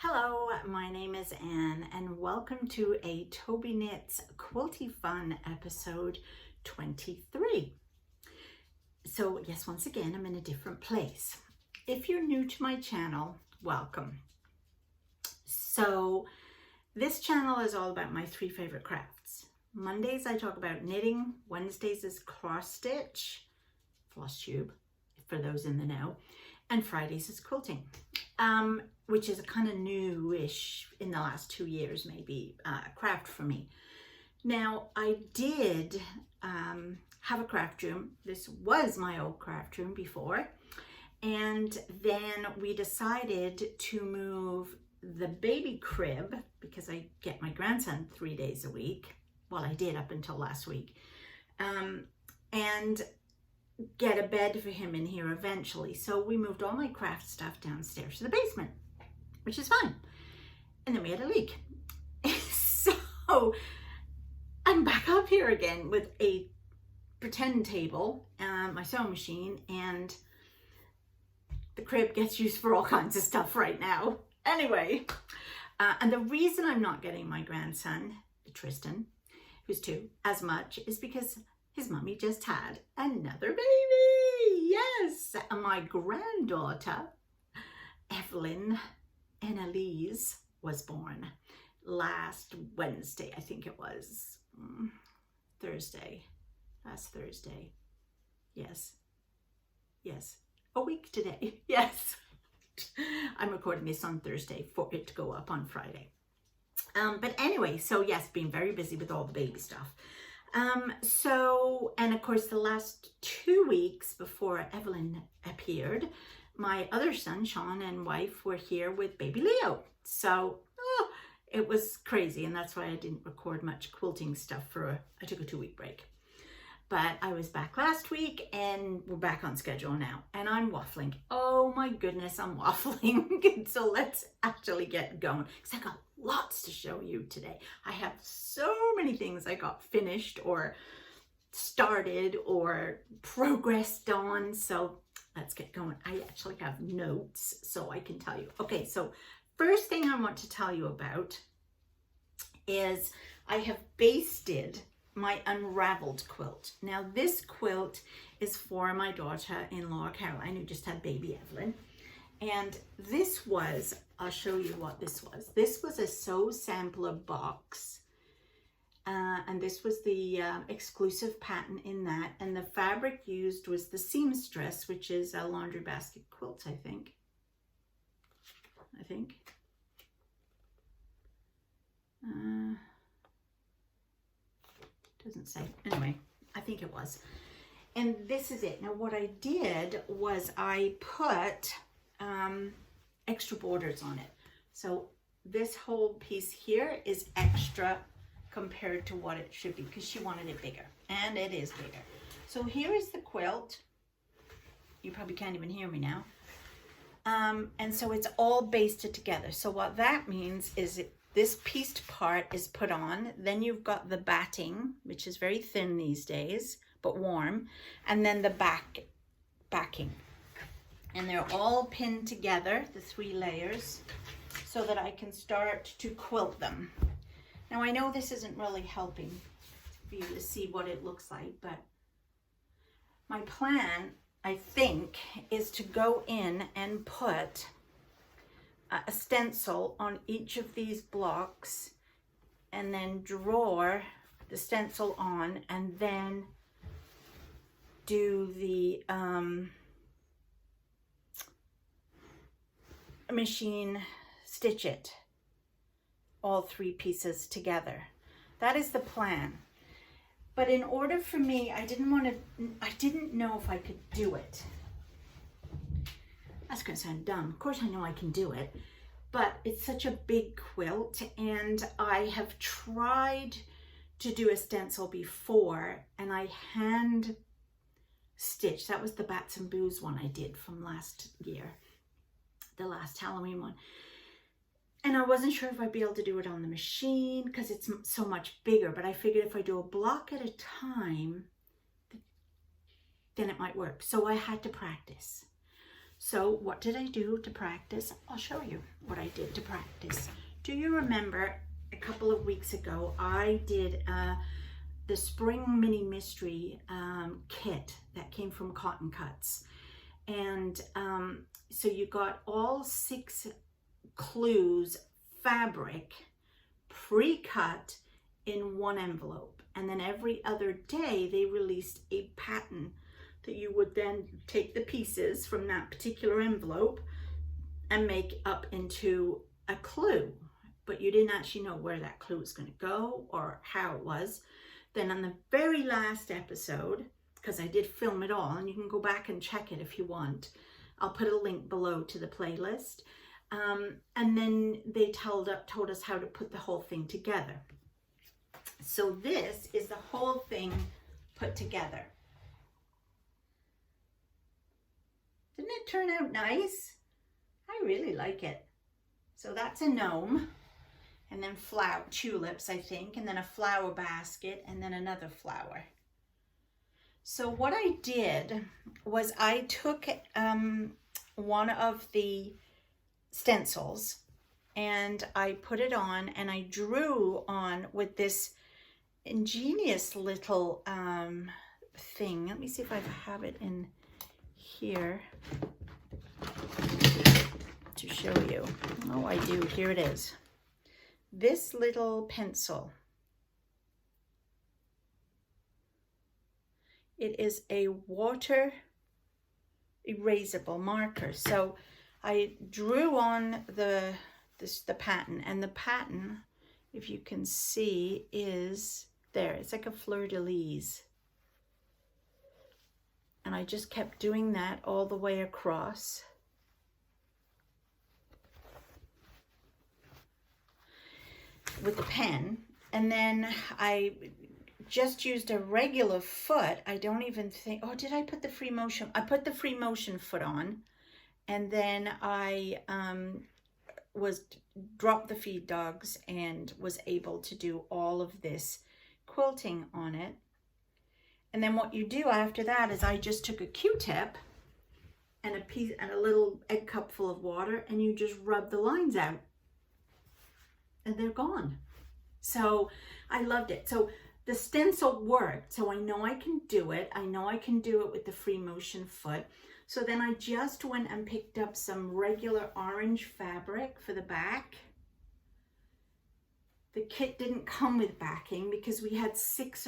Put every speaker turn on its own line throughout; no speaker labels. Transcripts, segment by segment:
Hello, my name is Anne and welcome to a Tobyknits Quilty Fun episode 23. So yes, once again, I'm in a different place. If you're new to my channel, welcome. So this channel is all about my three favorite crafts. Mondays I talk about knitting, Wednesdays is cross stitch, floss tube, for those in the know, and Fridays is quilting. Which is a kind of newish in the last 2 years, maybe, craft for me. Now, I did have a craft room. This was my old craft room before. And then we decided to move the baby crib, because I get my grandson 3 days a week. Well, I did up until last week. And get a bed for him in here eventually. So we moved all my craft stuff downstairs to the basement, which is fine. And then we had a leak. So I'm back up here again with a pretend table and my sewing machine, and the crib gets used for all kinds of stuff right now. Anyway, and the reason I'm not getting my grandson, Tristan, who's 2, as much is because his mummy just had another baby. Yes, my granddaughter, Evelyn Annalise, was born last Wednesday. I think it was last Thursday. Yes, a week today. Yes, I'm recording this on Thursday for it to go up on Friday. But anyway, so yes, being very busy with all the baby stuff. And of course the last 2 weeks before Evelyn appeared, my other son, Sean, and wife were here with baby Leo. So it was crazy, and that's why I didn't record much quilting stuff I took a 2-week break. But I was back last week and we're back on schedule now, and I'm waffling. Oh my goodness, I'm waffling. So let's actually get going, because I got lots to show you today. I have so many things I got finished or started or progressed on. So let's get going. I actually have notes so I can tell you. Okay, so first thing I want to tell you about is I have basted my Unraveled quilt. Now this quilt is for my daughter-in-law Caroline, who just had baby Evelyn. And this was, I'll show you what this was. This was a sew sampler box. And this was the exclusive pattern in that. And the fabric used was the seamstress, which is a laundry basket quilt, I think. Doesn't say. Anyway, I think it was. And this is it. Now what I did was I put extra borders on it. So this whole piece here is extra compared to what it should be, because she wanted it bigger, and it is bigger. So here is the quilt. You probably can't even hear me now. And so it's all basted together. So what that means is this pieced part is put on, then you've got the batting, which is very thin these days, but warm, and then the backing. And they're all pinned together, the 3 layers, so that I can start to quilt them. Now I know this isn't really helping for you to see what it looks like, but my plan, I think, is to go in and put a stencil on each of these blocks, and then draw the stencil on, and then do the machine stitch it, all 3 pieces together. That is the plan. But in order for me, I didn't know if I could do it. That's gonna sound dumb. Of course I know I can do it, but it's such a big quilt, and I have tried to do a stencil before, and I hand stitched. That was the Bats and Booze one I did from last year, the last Halloween one. And I wasn't sure if I'd be able to do it on the machine because it's so much bigger, but I figured if I do a block at a time, then it might work. So I had to practice. So what did I do to practice? I'll show you what I did to practice. Do you remember a couple of weeks ago, I did the Spring Mini Mystery kit that came from Cotton Cuts. And so you got all 6 clues fabric pre-cut in one envelope. And then every other day they released a pattern that you would then take the pieces from that particular envelope and make up into a clue. But you didn't actually know where that clue was going to go or how it was. Then on the very last episode, because I did film it all, and you can go back and check it if you want, I'll put a link below to the playlist. And then they told us how to put the whole thing together. So this is the whole thing put together. Didn't it turn out nice? I really like it. So that's a gnome, and then tulips, I think, and then a flower basket, and then another flower. So what I did was I took one of the stencils and I put it on, and I drew on with this ingenious little thing. Let me see if I have it in here to show you. Oh, I do. Here it is. This little pencil. It is a water erasable marker. So I drew on the pattern, and the pattern, if you can see, is there. It's like a fleur-de-lis. And I just kept doing that all the way across. With the pen, and then I just used a regular foot. I don't even think, oh, did I put the free motion? I put the free motion foot on, and then I dropped the feed dogs and was able to do all of this quilting on it. And then what you do after that is I just took a Q-tip and a little egg cup full of water, and you just rub the lines out, and they're gone. So I loved it. So the stencil worked, so I know I can do it. I know I can do it with the free motion foot. So then I just went and picked up some regular orange fabric for the back. The kit didn't come with backing because we had six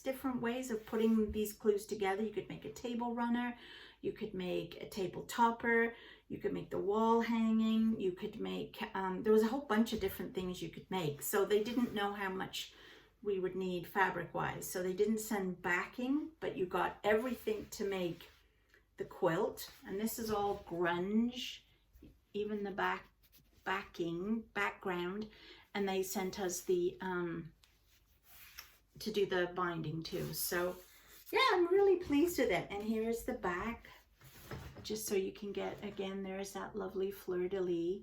different ways of putting these clues together. You could make a table runner, you could make a table topper, you could make the wall hanging, you could make, there was a whole bunch of different things you could make. So they didn't know how much we would need fabric wise. So they didn't send backing, but you got everything to make the quilt. And this is all grunge, even the background. And they sent us the, to do the binding too. So yeah, I'm really pleased with it. And here's the back, just so you can get, again, there's that lovely fleur-de-lis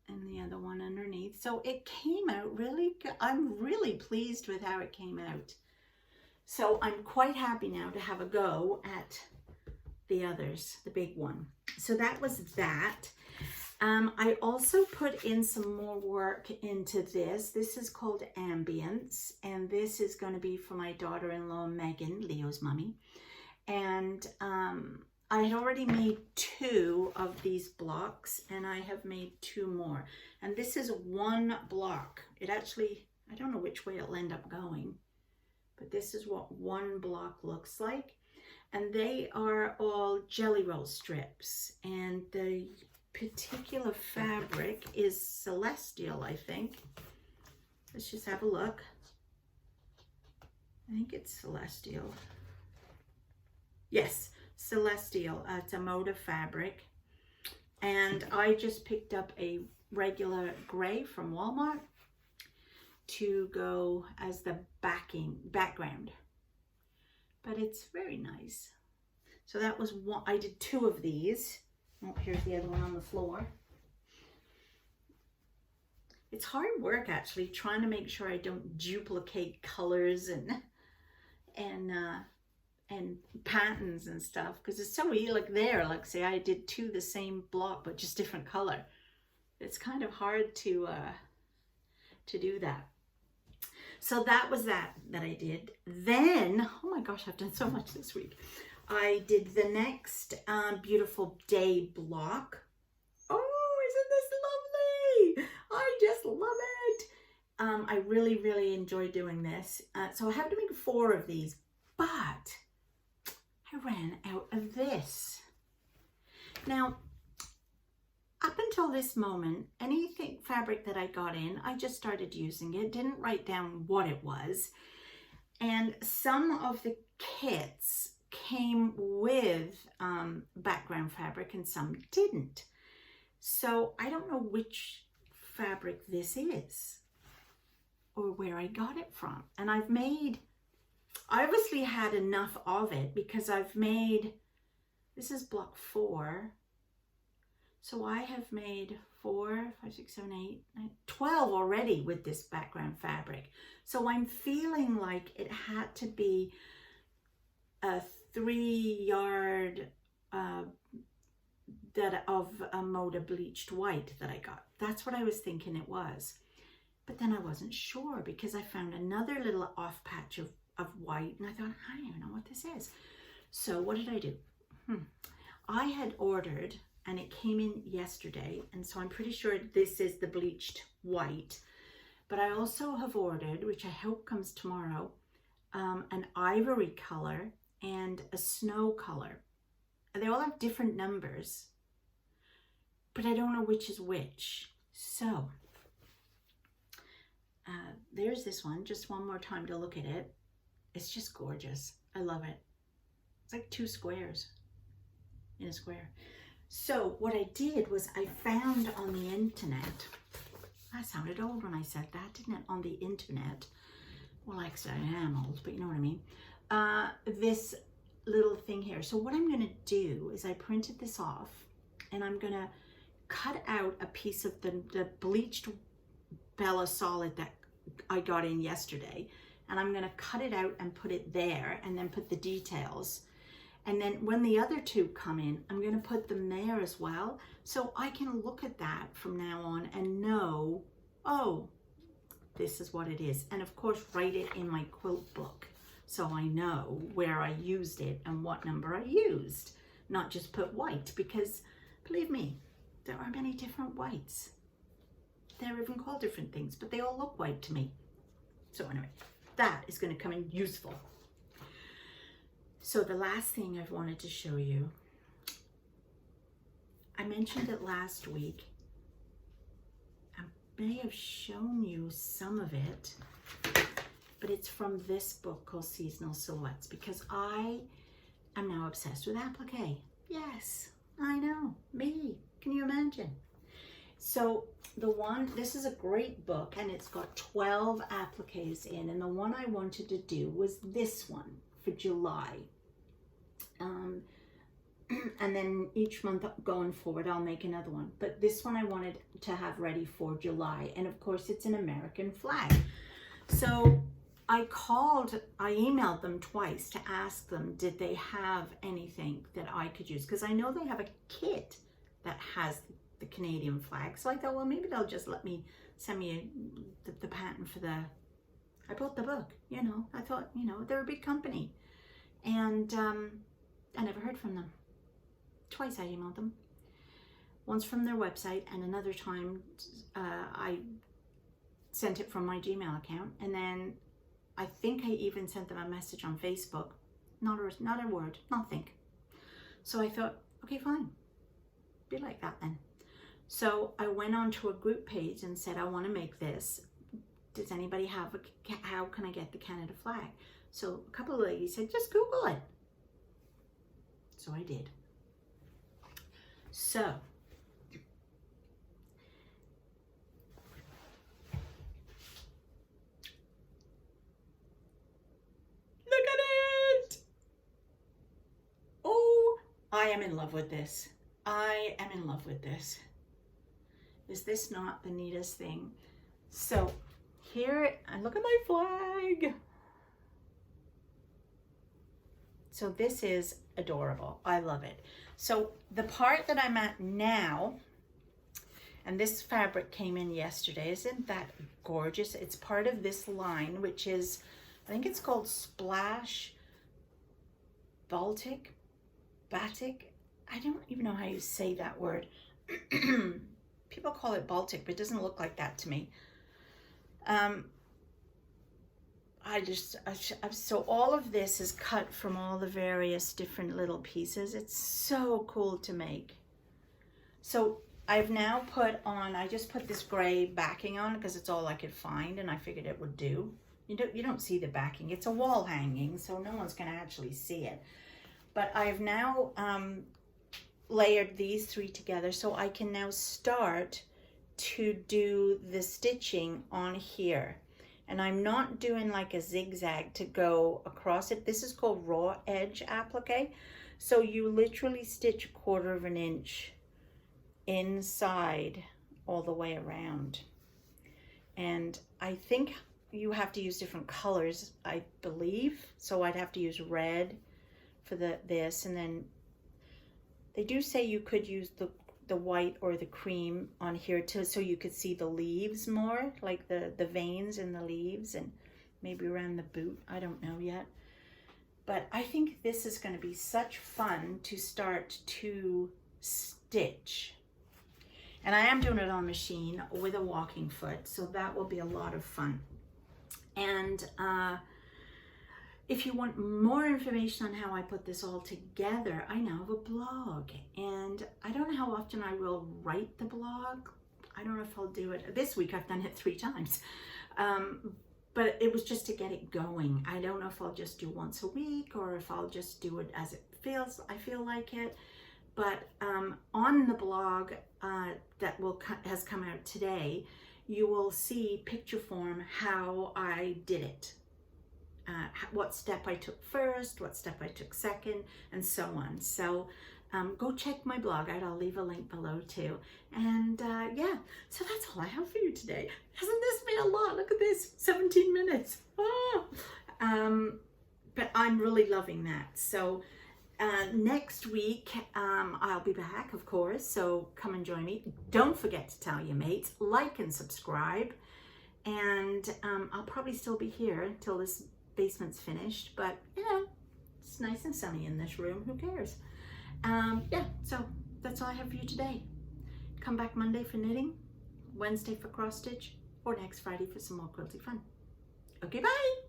and the other one underneath. So it came out really good. I'm really pleased with how it came out. So I'm quite happy now to have a go at the others, the big one. So that was that. I also put in some more work into this. This is called Ambience, and this is going to be for my daughter-in-law, Megan, Leo's mommy. And I had already made 2 of these blocks, and I have made 2 more. And this is one block. It actually, I don't know which way it'll end up going, but this is what one block looks like. And they are all jelly roll strips, and the particular fabric is Celestial, I think. Let's just have a look. I think it's Celestial. Yes, Celestial. It's a motif fabric. And I just picked up a regular gray from Walmart to go as the background. But it's very nice. So that was one. I did 2 of these. Oh, here's the other one on the floor. It's hard work actually trying to make sure I don't duplicate colors and and patterns and stuff, because it's so easy. Like there, like say I did two the same block but just different color. It's kind of hard to do that. So that was that I did. Then, oh my gosh, I've done so much this week. I did the next beautiful day block. Oh, isn't this lovely? I just love it. I really, really enjoy doing this. So I have to make 4 of these, but I ran out of this. Now, up until this moment, anything fabric that I got in, I just started using it, didn't write down what it was. And some of the kits came with background fabric and some didn't. So I don't know which fabric this is or where I got it from. And I obviously had enough of it because I've made, this is block 4. So I have made 4, 5, 6, 7, 8, 9, 12 already with this background fabric. So I'm feeling like it had to be a 3-yard of a Moda bleached white that I got. That's what I was thinking it was. But then I wasn't sure because I found another little off patch of white and I thought, I don't even know what this is. So what did I do? I had ordered, and it came in yesterday, and so I'm pretty sure this is the bleached white. But I also have ordered, which I hope comes tomorrow, an ivory color and a snow color. They all have different numbers, but I don't know which is which. So there's this one, just one more time to look at it. It's just gorgeous. I love it. It's like 2 squares in a square. So what I did was I found on the internet, that sounded old when I said that, didn't it? On the internet. Well, like I said, I am old, but you know what I mean. This little thing here. So what I'm going to do is I printed this off and I'm going to cut out a piece of the bleached Bella Solid that I got in yesterday. And I'm going to cut it out and put it there and then put the details. And then when the other 2 come in, I'm going to put them there as well. So I can look at that from now on and know, oh, this is what it is. And of course, write it in my quilt book so I know where I used it and what number I used. Not just put white, because believe me, there are many different whites. They're even called different things, but they all look white to me. So anyway, that is going to come in useful. So the last thing I've wanted to show you, I mentioned it last week. I may have shown you some of it, but it's from this book called Seasonal Silhouettes, because I am now obsessed with applique. Yes, I know, me. Can you imagine? So this is a great book and it's got 12 appliques in, and the one I wanted to do was this one for July. And then each month going forward, I'll make another one. But this one I wanted to have ready for July. And of course, it's an American flag. So I emailed them twice to ask them, did they have anything that I could use? Because I know they have a kit that has the Canadian flag. So I thought, well, maybe they'll just send me the pattern for I bought the book, you know. I thought, you know, they're a big company. And I never heard from them. Twice I emailed them. Once from their website, and another time I sent it from my Gmail account. And then I think I even sent them a message on Facebook. Not a word, nothing. So I thought, okay, fine. Be like that then. So I went onto a group page and said, I want to make this. Does anybody have how can I get the Canada flag? So a couple of ladies said, just Google it. So I did. So look at it. Oh, I am in love with this. I am in love with this. Is this not the neatest thing? So here, and look at my flag. So this is adorable. I love it. So the part that I'm at now, and this fabric came in yesterday. Isn't that gorgeous? It's part of this line, which is, I think it's called Splash Batik. I don't even know how you say that word. People call it Baltic, but it doesn't look like that to me. So all of this is cut from all the various different little pieces. It's so cool to make. So I've now put on, I just put this gray backing on because it's all I could find and I figured it would do. You don't see the backing. It's a wall hanging, so no one's going to actually see it. But I've now layered these three together so I can now start to do the stitching on here. And I'm not doing like a zigzag to go across it. This is called raw edge applique. So you literally stitch 1/4 of an inch inside all the way around. And I think you have to use different colors, I believe. So I'd have to use red for this, and then they do say you could use the white or the cream on here too, so you could see the leaves more, like the veins in the leaves, and maybe around the boot. I don't know yet. But I think this is going to be such fun to start to stitch. And I am doing it on machine with a walking foot, so that will be a lot of fun. And if you want more information on how I put this all together, I now have a blog, and I don't know how often I will write the blog. I don't know if I'll do it. This week I've done it 3 times, but it was just to get it going. I don't know if I'll just do once a week or if I'll just do it as I feel like it. But on the blog that has come out today, you will see picture form how I did it. What step I took first, what step I took second, and so on. So go check my blog out. I'll leave a link below too. And yeah, so that's all I have for you today. Hasn't this been a lot? Look at this, 17 minutes. Oh. But I'm really loving that. So next week, I'll be back, of course. So come and join me. Don't forget to tell your mates, like and subscribe. And I'll probably still be here until this basement's finished, but you know, it's nice and sunny in this room. Who cares? Yeah, so that's all I have for you today. Come back Monday for knitting, Wednesday for cross stitch, or next Friday for some more quilty fun. Okay, bye.